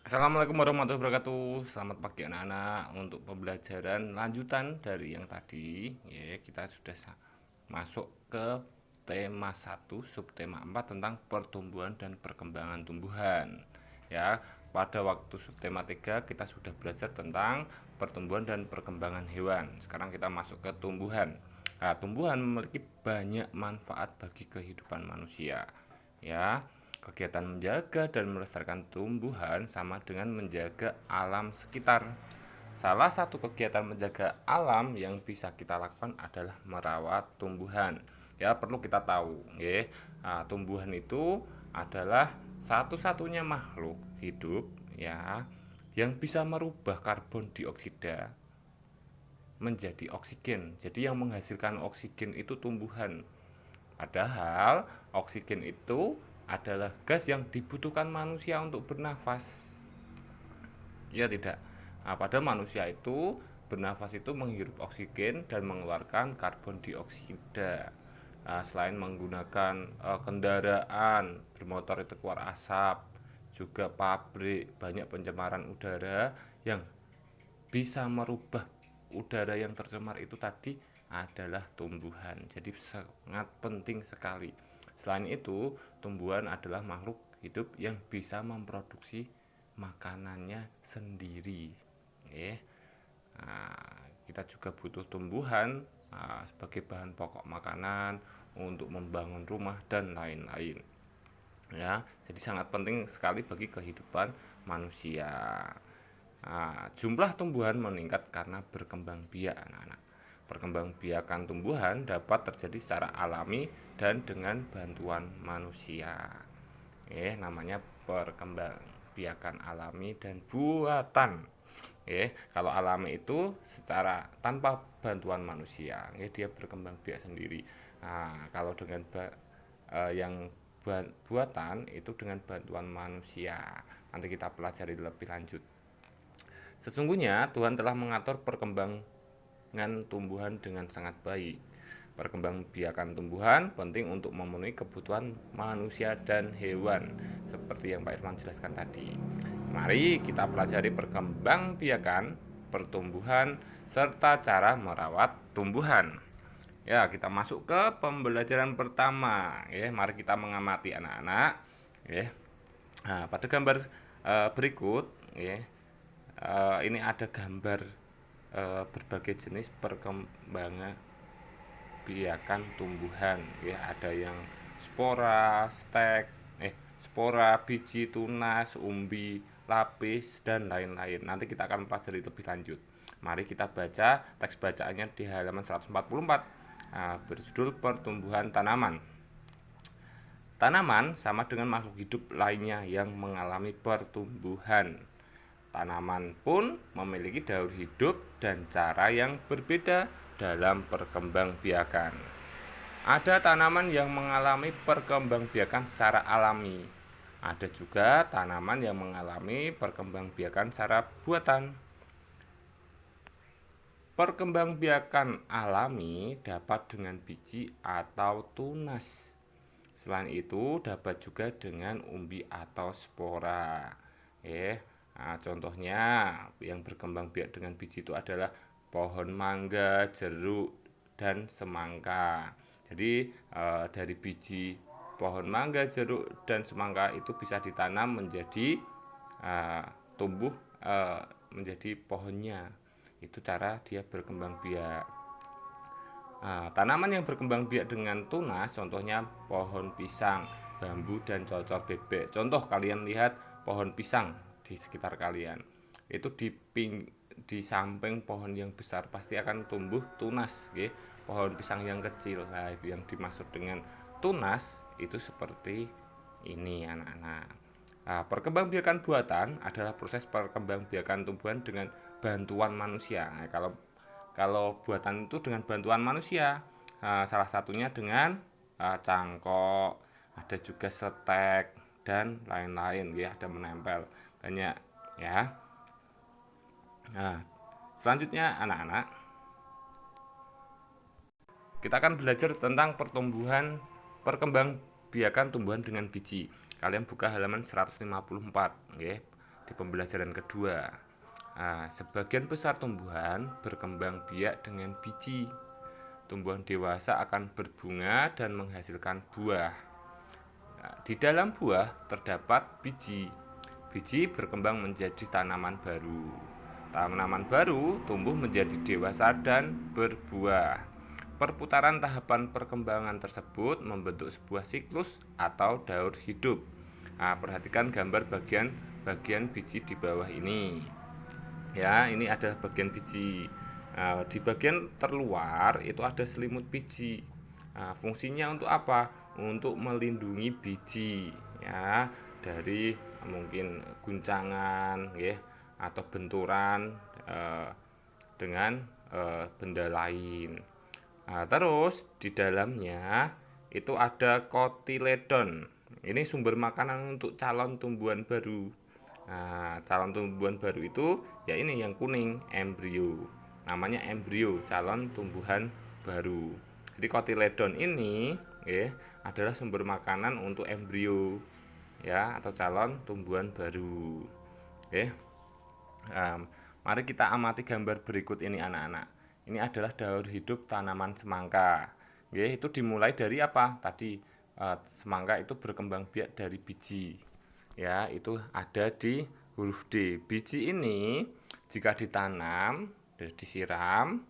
Assalamualaikum warahmatullahi wabarakatuh. Selamat pagi anak-anak. Untuk pembelajaran lanjutan dari yang tadi, ya, kita sudah masuk ke tema 1, subtema 4 tentang pertumbuhan dan perkembangan tumbuhan. Ya, pada waktu subtema 3 kita sudah belajar tentang pertumbuhan dan perkembangan hewan. Sekarang kita masuk ke tumbuhan. Nah, tumbuhan memiliki banyak manfaat bagi kehidupan manusia. Ya, kegiatan menjaga dan melestarikan tumbuhan sama dengan menjaga alam sekitar. Salah satu kegiatan menjaga alam yang bisa kita lakukan adalah merawat tumbuhan. Ya, perlu kita tahu, ya. Nah, tumbuhan itu adalah satu-satunya makhluk hidup, ya, yang bisa merubah karbon dioksida menjadi oksigen. Jadi yang menghasilkan oksigen itu tumbuhan. Padahal oksigen itu adalah gas yang dibutuhkan manusia untuk bernafas. Ya tidak. Nah, pada manusia itu bernafas itu menghirup oksigen dan mengeluarkan karbon dioksida. Nah, selain menggunakan kendaraan bermotor itu keluar asap, juga pabrik banyak pencemaran udara yang bisa merubah udara yang tercemar itu tadi adalah tumbuhan. Jadi sangat penting sekali. Selain itu, tumbuhan adalah makhluk hidup yang bisa memproduksi makanannya sendiri. Oke. Nah, kita juga butuh tumbuhan sebagai bahan pokok makanan untuk membangun rumah dan lain-lain. Ya, jadi sangat penting sekali bagi kehidupan manusia. Nah, jumlah tumbuhan meningkat karena berkembang biak anak-anak. Perkembangbiakan tumbuhan dapat terjadi secara alami dan dengan bantuan manusia. Namanya perkembangbiakan alami dan buatan. Kalau alami itu secara tanpa bantuan manusia, dia berkembang biak sendiri. Nah, kalau dengan yang buatan itu dengan bantuan manusia. Nanti kita pelajari lebih lanjut. Sesungguhnya Tuhan telah mengatur perkembangan tumbuhan dengan sangat baik. Perkembangbiakan tumbuhan penting untuk memenuhi kebutuhan manusia dan hewan, seperti yang Pak Irfan jelaskan tadi. Mari kita pelajari perkembangbiakan pertumbuhan serta cara merawat tumbuhan. Ya, kita masuk ke pembelajaran pertama. Mari kita mengamati anak-anak. Nah, pada gambar berikut, ini ada gambar berbagai jenis perkembangan biakan tumbuhan. Ada yang spora, stek, spora, biji, tunas, umbi, lapis dan lain-lain. Nanti kita akan pelajari lebih lanjut. Mari kita baca teks bacaannya di halaman 144. Berjudul pertumbuhan tanaman. Tanaman sama dengan makhluk hidup lainnya yang mengalami pertumbuhan. Tanaman pun memiliki daur hidup dan cara yang berbeda dalam perkembangbiakan. Ada tanaman yang mengalami perkembangbiakan secara alami. Ada juga tanaman yang mengalami perkembangbiakan secara buatan. Perkembangbiakan alami dapat dengan biji atau tunas. Selain itu dapat juga dengan umbi atau spora. Contohnya yang berkembang biak dengan biji itu adalah pohon mangga, jeruk, dan semangka. Jadi dari biji pohon mangga, jeruk, dan semangka itu bisa ditanam menjadi tumbuh menjadi pohonnya. Itu cara dia berkembang biak. Tanaman yang berkembang biak dengan tunas contohnya pohon pisang, bambu, dan cocor bebek. Contoh kalian lihat pohon pisang di sekitar kalian. Itu di samping pohon yang besar pasti akan tumbuh tunas, pohon pisang yang kecil. Nah, yang dimaksud dengan tunas itu seperti ini anak-anak. Perkembangbiakan buatan adalah proses perkembangbiakan tumbuhan dengan bantuan manusia. Kalau buatan itu dengan bantuan manusia, salah satunya dengan cangkok, ada juga setek dan lain-lain, ada menempel banyak, ya. Nah, selanjutnya anak-anak, kita akan belajar tentang perkembangbiakan tumbuhan dengan biji. Kalian buka halaman 154, di pembelajaran kedua. Sebagian besar tumbuhan berkembang biak dengan biji. Tumbuhan dewasa akan berbunga dan menghasilkan buah. Di dalam buah terdapat biji. Biji berkembang menjadi tanaman baru. Tanaman baru tumbuh menjadi dewasa dan berbuah. Perputaran tahapan perkembangan tersebut membentuk sebuah siklus atau daur hidup. Perhatikan gambar bagian biji di bawah ini. Ya, ini adalah bagian biji. Di bagian terluar itu ada selimut biji. Fungsinya untuk apa? Untuk melindungi biji, ya, dari mungkin guncangan, ya, atau benturan dengan benda lain. Terus di dalamnya itu ada kotiledon. Ini sumber makanan untuk calon tumbuhan baru. Calon tumbuhan baru itu ya ini yang kuning, embrio. Namanya embrio, calon tumbuhan baru. Jadi kotiledon ini adalah sumber makanan untuk embrio, ya, atau calon tumbuhan baru. Mari kita amati gambar berikut ini anak-anak. Ini adalah daur hidup tanaman semangka. Itu dimulai dari apa? Tadi semangka itu berkembang biak dari biji. Ya, itu ada di huruf D. Biji ini jika ditanam, disiram,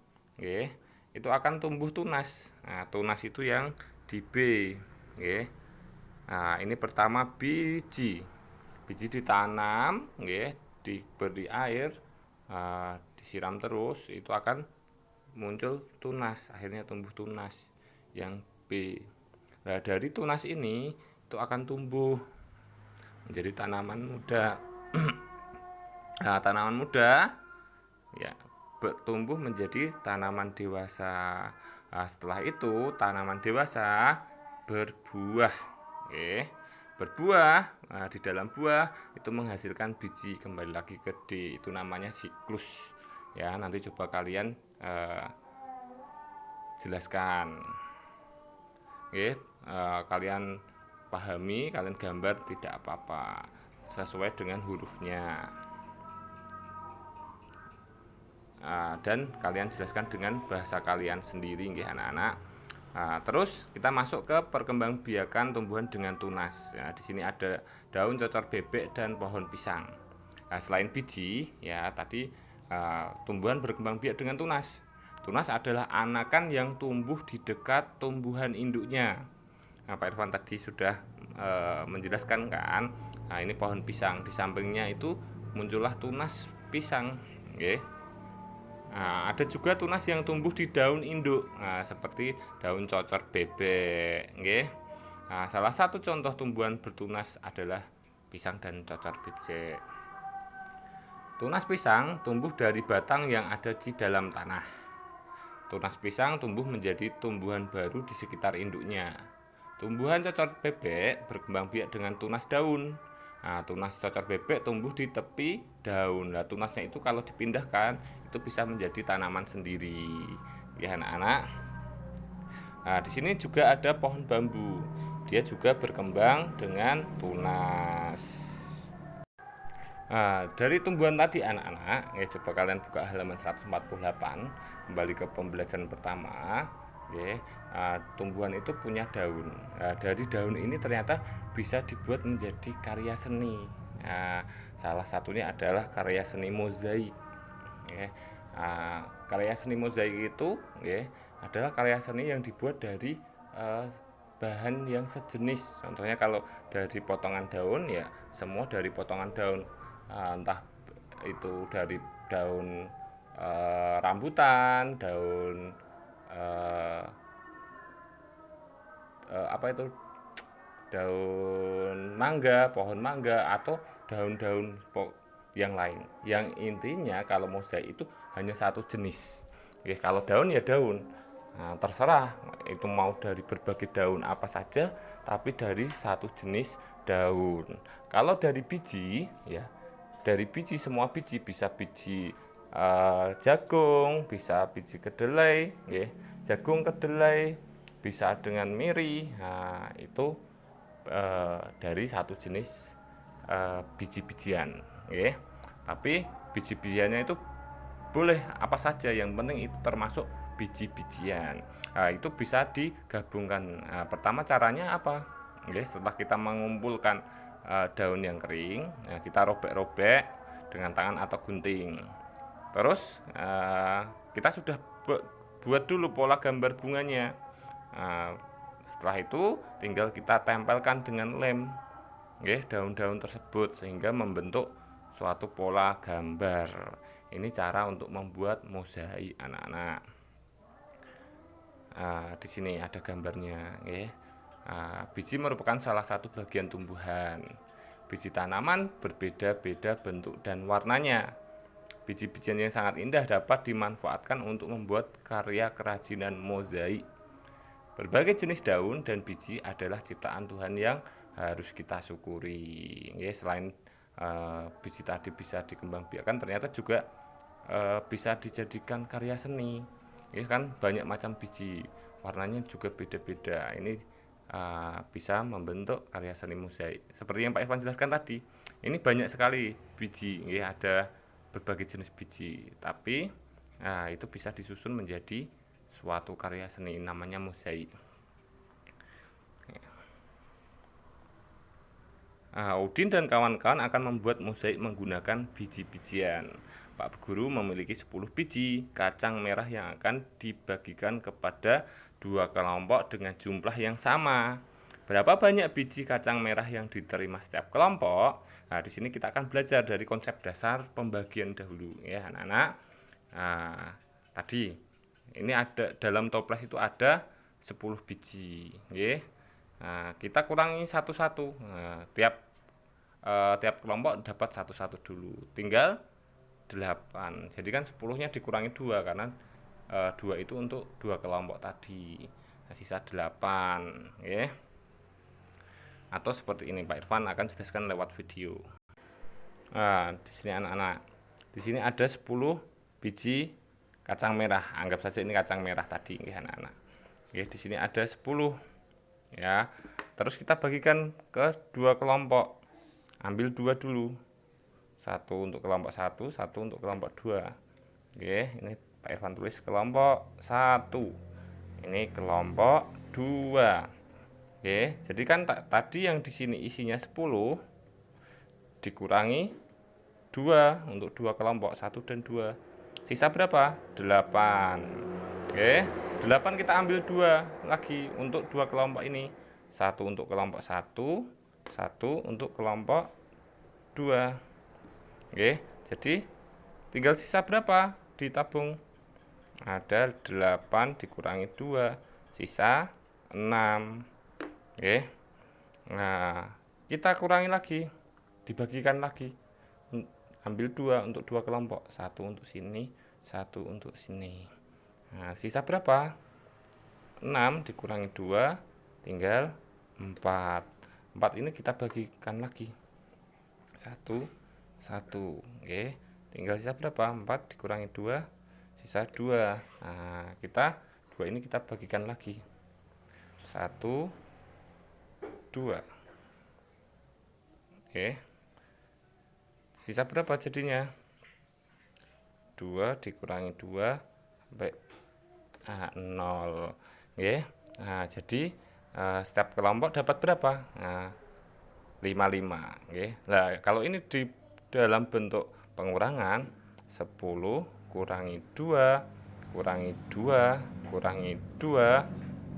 itu akan tumbuh tunas. Tunas itu yang di B. Ini pertama biji. Biji ditanam, diberi air, disiram terus, itu akan muncul tunas, akhirnya tumbuh tunas yang B. Nah, dari tunas ini itu akan tumbuh menjadi tanaman muda. Tanaman muda ya bertumbuh menjadi tanaman dewasa. Setelah itu tanaman dewasa berbuah. Berbuah. Di dalam buah itu menghasilkan biji, kembali lagi ke D, itu namanya siklus. Ya, nanti coba kalian jelaskan. Kalian pahami, kalian gambar tidak apa-apa, sesuai dengan hurufnya. Dan kalian jelaskan dengan bahasa kalian sendiri, anak-anak. Terus kita masuk ke perkembangbiakan tumbuhan dengan tunas. Di sini ada daun cocor bebek dan pohon pisang. Selain biji, ya tadi tumbuhan berkembang biak dengan tunas. Tunas adalah anakan yang tumbuh di dekat tumbuhan induknya. Pak Irfan tadi sudah menjelaskan kan. Ini pohon pisang, di sampingnya itu muncullah tunas pisang. Ada juga tunas yang tumbuh di daun induk, seperti daun cocor bebek. Salah satu contoh tumbuhan bertunas adalah pisang dan cocor bebek. Tunas pisang tumbuh dari batang yang ada di dalam tanah. Tunas pisang tumbuh menjadi tumbuhan baru di sekitar induknya. Tumbuhan cocor bebek berkembang biak dengan tunas daun. Tunas cocor bebek tumbuh di tepi daun. Tunasnya itu kalau dipindahkan itu bisa menjadi tanaman sendiri. Ya anak-anak. Di sini juga ada pohon bambu. Dia juga berkembang dengan tunas. Dari tumbuhan tadi anak-anak, coba kalian buka halaman 148, kembali ke pembelajaran pertama. Tumbuhan itu punya daun. Dari daun ini ternyata bisa dibuat menjadi karya seni. Salah satunya adalah karya seni mozaik. Karya seni mozaik itu adalah karya seni yang dibuat dari bahan yang sejenis. Contohnya kalau dari potongan daun, ya semua dari potongan daun. Entah itu dari daun rambutan, daun daun mangga, pohon mangga, atau daun-daun yang lain. Yang intinya kalau mozaik itu hanya satu jenis. Kalau daun ya daun. Terserah itu mau dari berbagai daun apa saja, tapi dari satu jenis daun. Kalau dari biji, ya dari biji, semua biji, bisa biji jagung, bisa biji kedelai, jagung kedelai, bisa dengan miri. Itu dari satu jenis biji-bijian. nggih. Tapi biji-bijiannya itu boleh apa saja, yang penting itu termasuk biji-bijian. Nah, itu bisa digabungkan. Nah, pertama caranya apa? Nggih, setelah kita mengumpulkan daun yang kering, nah kita robek-robek dengan tangan atau gunting. Terus kita sudah buat dulu pola gambar bunganya. Nah, setelah itu tinggal kita tempelkan dengan lem, daun-daun tersebut sehingga membentuk suatu pola gambar. Ini cara untuk membuat mozaik anak-anak. Di sini ada gambarnya, biji merupakan salah satu bagian tumbuhan. Biji tanaman berbeda-beda bentuk dan warnanya. Biji-bijian yang sangat indah dapat dimanfaatkan untuk membuat karya kerajinan mozaik. Berbagai jenis daun dan biji adalah ciptaan Tuhan yang harus kita syukuri. Selain biji tadi bisa dikembangbiakkan, ternyata juga bisa dijadikan karya seni. Kan banyak macam biji, warnanya juga beda-beda. Ini bisa membentuk karya seni mozaik. Seperti yang Pak Irfan jelaskan tadi, ini banyak sekali biji, ada berbagai jenis biji, tapi itu bisa disusun menjadi suatu karya seni, namanya mozaik. Udin dan kawan-kawan akan membuat mozaik menggunakan biji-bijian. Pak Guru memiliki 10 biji kacang merah yang akan dibagikan kepada 2 kelompok dengan jumlah yang sama. Berapa banyak biji kacang merah yang diterima setiap kelompok? Nah, di sini kita akan belajar dari konsep dasar pembagian dahulu, ya anak-anak. Tadi ini ada dalam toples itu ada 10 biji, ya. Kita kurangi satu-satu. Tiap kelompok dapat satu-satu dulu. Tinggal 8. Jadi kan 10-nya dikurangi 2 karena 2 itu untuk 2 kelompok tadi. Sisa 8, ya. Atau seperti ini, Pak Irfan akan jelaskan lewat video. Di sini anak-anak, di sini ada 10 biji kacang merah. Anggap saja ini kacang merah tadi, anak-anak. Di sini ada 10, ya. Terus kita bagikan ke 2 kelompok. Ambil 2 dulu. 1 untuk kelompok 1, 1 untuk kelompok 2. Ini Pak Irfan tulis kelompok 1. Ini kelompok 2. Jadi kan tadi yang di sini isinya 10 dikurangi 2 untuk 2 kelompok 1 dan 2. Sisa berapa? 8. 8 kita ambil 2 lagi untuk 2 kelompok ini. 1 untuk kelompok 1, 1 untuk kelompok 2. Jadi tinggal sisa berapa? Ditabung. Ada 8 dikurangi 2, sisa 6. Nah, kita kurangi lagi, dibagikan lagi. Ambil 2 untuk 2 kelompok, 1 untuk sini, 1 untuk sini. Nah, sisa berapa? 6 dikurangi 2, tinggal 4. 4 ini kita bagikan lagi. 1, 1. Tinggal sisa berapa? 4 dikurangi 2, sisa 2. Nah, 2 ini kita bagikan lagi. 1, 2. Sisa berapa jadinya? 2 dikurangi 2 sampai 0. Nah, jadi setiap kelompok dapat berapa? 5. Nah, kalau ini di dalam bentuk pengurangan, 10 kurangi 2 kurangi 2 kurangi 2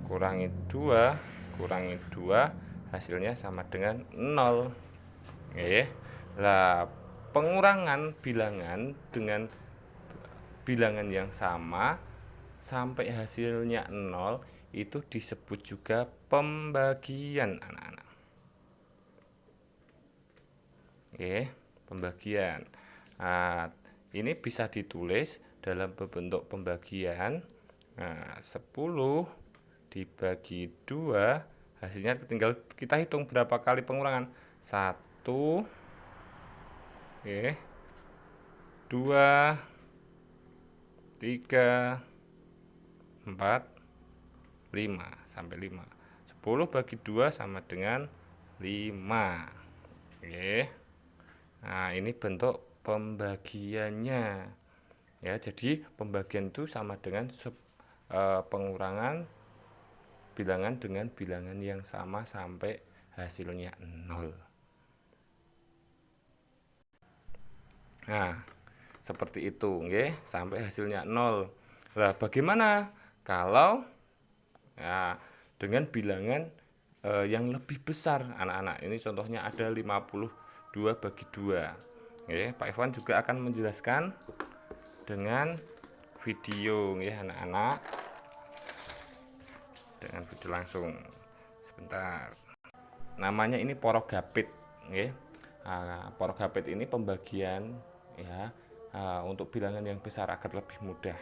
kurangi 2 kurangi 2, hasilnya sama dengan 0. Nah, pengurangan bilangan dengan bilangan yang sama sampai hasilnya 0 itu disebut juga pembagian, anak-anak. Pembagian. Nah, ini bisa ditulis dalam bentuk pembagian. 10 dibagi 2, hasilnya tinggal kita hitung berapa kali pengurangan. 1, 2, 3, 4, 5 sampai 5. 10 bagi 2 sama dengan 5. Nah, ini bentuk pembagiannya. Ya, jadi pembagian itu sama dengan pengurangan bilangan dengan bilangan yang sama sampai hasilnya 0. Nah, seperti itu, nggih, sampai hasilnya 0. Lah, bagaimana kalau ya, dengan bilangan yang lebih besar, anak-anak? Ini contohnya ada 52 bagi 2. Oke, Pak Ivan juga akan menjelaskan dengan video, ya anak-anak, dengan video langsung. Sebentar. Namanya ini porogapit, ya. Porogapit ini pembagian, ya, untuk bilangan yang besar agar lebih mudah.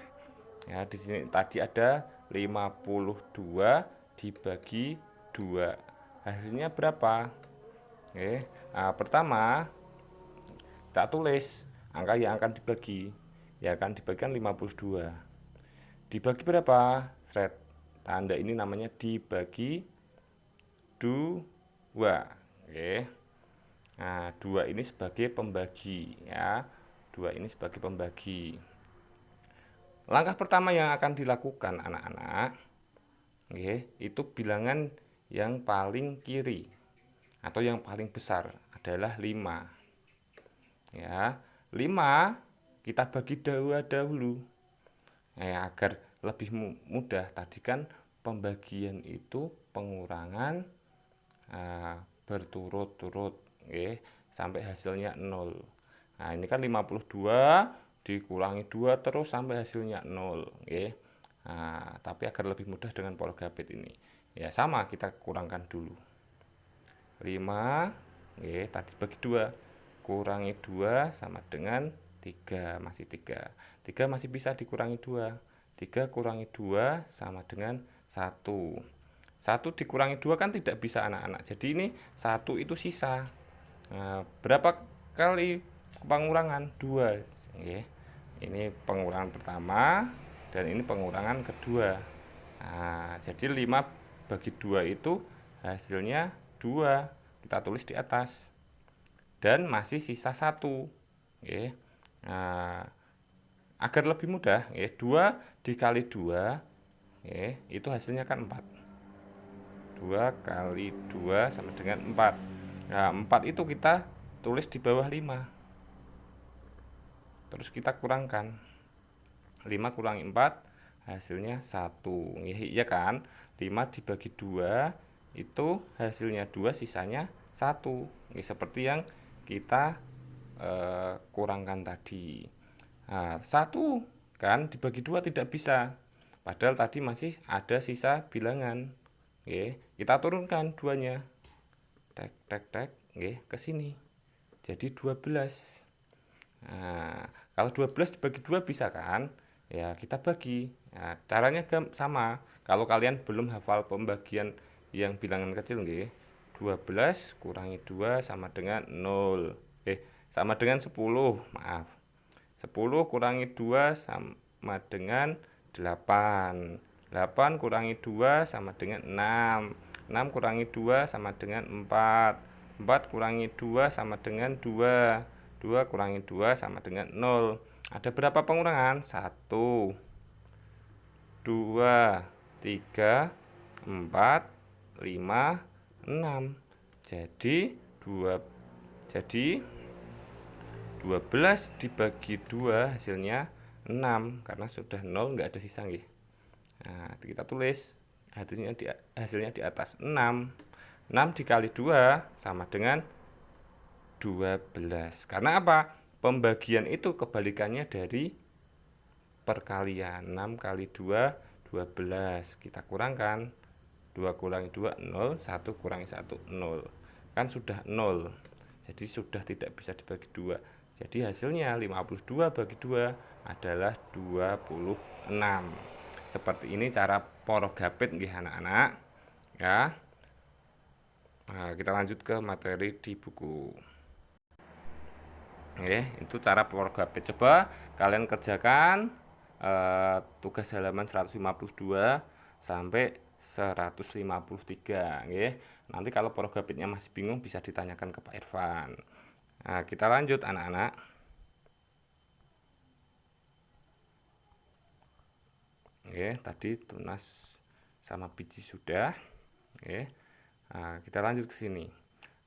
Ya, di sini tadi ada 52 dibagi 2. Hasilnya berapa? Oke. Pertama kita tulis angka yang akan dibagi. Ya akan dibagikan 52. Dibagi berapa? Seret. Tanda ini namanya dibagi 2. Oke. Nah, 2 ini sebagai pembagi, ya. 2 ini sebagai pembagi. Langkah pertama yang akan dilakukan anak-anak, itu bilangan yang paling kiri atau yang paling besar adalah 5. Ya, 5 kita bagi 2 dahulu. Agar lebih mudah, tadi kan pembagian itu pengurangan berturut-turut, sampai hasilnya 0. Nah, ini kan 52 dikurangi 2 terus sampai hasilnya 0, Nah, tapi agar lebih mudah dengan porogapit ini, ya sama, kita kurangkan dulu. 5, tadi bagi 2, kurangi 2 sama dengan 3, masih 3. 3 masih bisa dikurangi 2. 3 kurangi 2 sama dengan 1. 1 dikurangi 2 kan tidak bisa, anak-anak. Jadi ini 1 itu sisa. Nah, berapa kali pengurangan? 2. Ini pengurangan pertama dan ini pengurangan kedua. Nah, jadi 5 bagi 2 itu hasilnya 2. Kita tulis di atas. Dan masih sisa 1. Nah, agar lebih mudah, 2 dikali 2, itu hasilnya kan 4. 2 kali 2 sama dengan 4. Nah, 4 itu kita tulis di bawah 5. Terus kita kurangkan. 5 kurangi 4 hasilnya 1. Iya kan? 5 dibagi 2 itu hasilnya 2, sisanya 1. Seperti yang kita kurangkan tadi. Nah, 1 kan dibagi 2 tidak bisa. Padahal tadi masih ada sisa bilangan. Kita turunkan 2-nya. Tek tek tek, ke sini. Jadi 12. Nah, kalau 12 dibagi 2 bisa kan? Ya, kita bagi. Nah, caranya sama. Kalau kalian belum hafal pembagian yang bilangan kecil, 12 kurangi 2 sama dengan 0. Sama dengan 10, maaf. 10 kurangi 2 sama dengan 8. 8 kurangi 2 sama dengan 6. 6 kurangi 2 sama dengan 4. 4 kurangi 2 sama dengan 2. 2 kurangi 2 sama dengan 0. Ada berapa pengurangan? 1, 2, 3, 4, 5, 6. Jadi 12 dibagi 2 hasilnya 6, karena sudah 0 nggak ada sisa, nggih. Nah, kita tulis hasilnya di atas 6. 6 dikali 2 sama dengan 12. Karena apa? Pembagian itu kebalikannya dari perkalian. 6 kali 2, 12. Kita kurangkan. 2 kurangi 2, 0. 1 kurangi 1, 0. Kan sudah 0. Jadi sudah tidak bisa dibagi 2. Jadi hasilnya 52 bagi 2 adalah 26. Seperti ini cara porogapit, nggih anak-anak. Ya. Nah, kita lanjut ke materi di buku. Itu cara porogapit. Coba kalian kerjakan tugas halaman 152 sampai 153, Nanti kalau porogapitnya masih bingung bisa ditanyakan ke Pak Irfan. Nah, kita lanjut anak-anak. Oke, tadi tunas sama biji sudah. Oke. Nah, kita lanjut ke sini.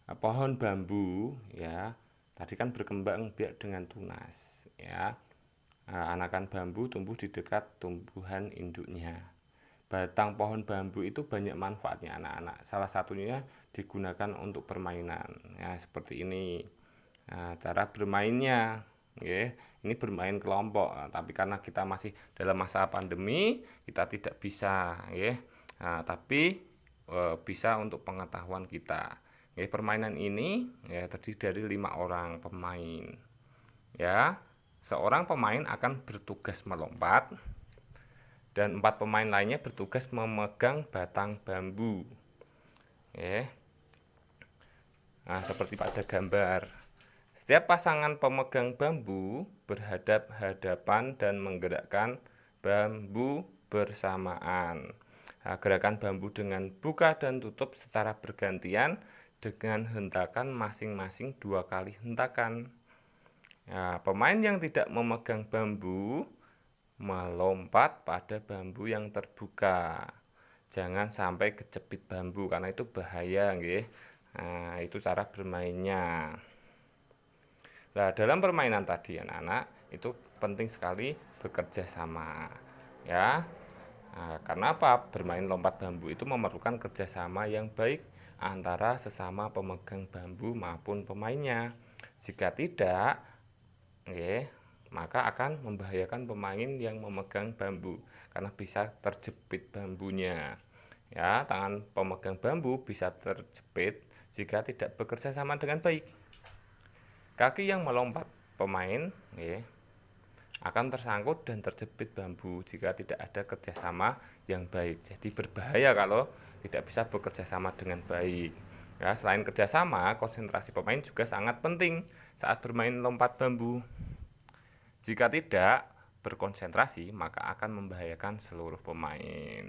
Nah, pohon bambu ya, tadi kan berkembang biak dengan tunas ya. Nah, anakan bambu tumbuh di dekat tumbuhan induknya. Batang pohon bambu itu banyak manfaatnya anak-anak. Salah satunya digunakan untuk permainan. Ya, seperti ini. Nah, cara bermainnya, ya, ini bermain kelompok. Nah, tapi karena kita masih dalam masa pandemi, kita tidak bisa, ya. Nah, tapi bisa untuk pengetahuan kita. Ya, permainan ini ya terdiri dari 5 orang pemain. Ya, seorang pemain akan bertugas melompat dan 4 pemain lainnya bertugas memegang batang bambu. Nah, seperti pada gambar. Setiap pasangan pemegang bambu berhadap-hadapan dan menggerakkan bambu bersamaan. Nah, gerakan bambu dengan buka dan tutup secara bergantian dengan hentakan masing-masing 2 kali hentakan. Nah, pemain yang tidak memegang bambu melompat pada bambu yang terbuka. Jangan sampai kejepit bambu karena itu bahaya, nggih. Nah, itu cara bermainnya. Nah, dalam permainan tadi anak-anak itu penting sekali bekerja sama. Ya. Nah, karena apa? Bermain lompat bambu itu memerlukan kerjasama yang baik antara sesama pemegang bambu maupun pemainnya. Jika tidak, maka akan membahayakan pemain yang memegang bambu karena bisa terjepit bambunya. Ya, tangan pemegang bambu bisa terjepit jika tidak bekerja sama dengan baik. Kaki yang melompat pemain akan tersangkut dan terjepit bambu jika tidak ada kerjasama yang baik. Jadi berbahaya kalau tidak bisa bekerja sama dengan baik. Ya, selain kerjasama, konsentrasi pemain juga sangat penting saat bermain lompat bambu. Jika tidak berkonsentrasi, maka akan membahayakan seluruh pemain.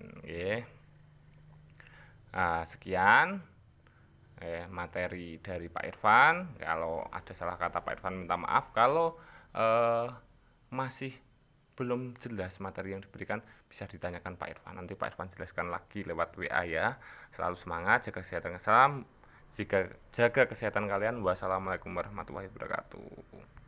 Nah, sekian materi dari Pak Irfan. Kalau ada salah kata Pak Irfan minta maaf. Kalau masih belum jelas materi yang diberikan, bisa ditanyakan Pak Irfan. Nanti Pak Irfan jelaskan lagi lewat WA ya. Selalu semangat, jaga kesehatan. Salam. Jaga kesehatan kalian. Wassalamualaikum warahmatullahi wabarakatuh.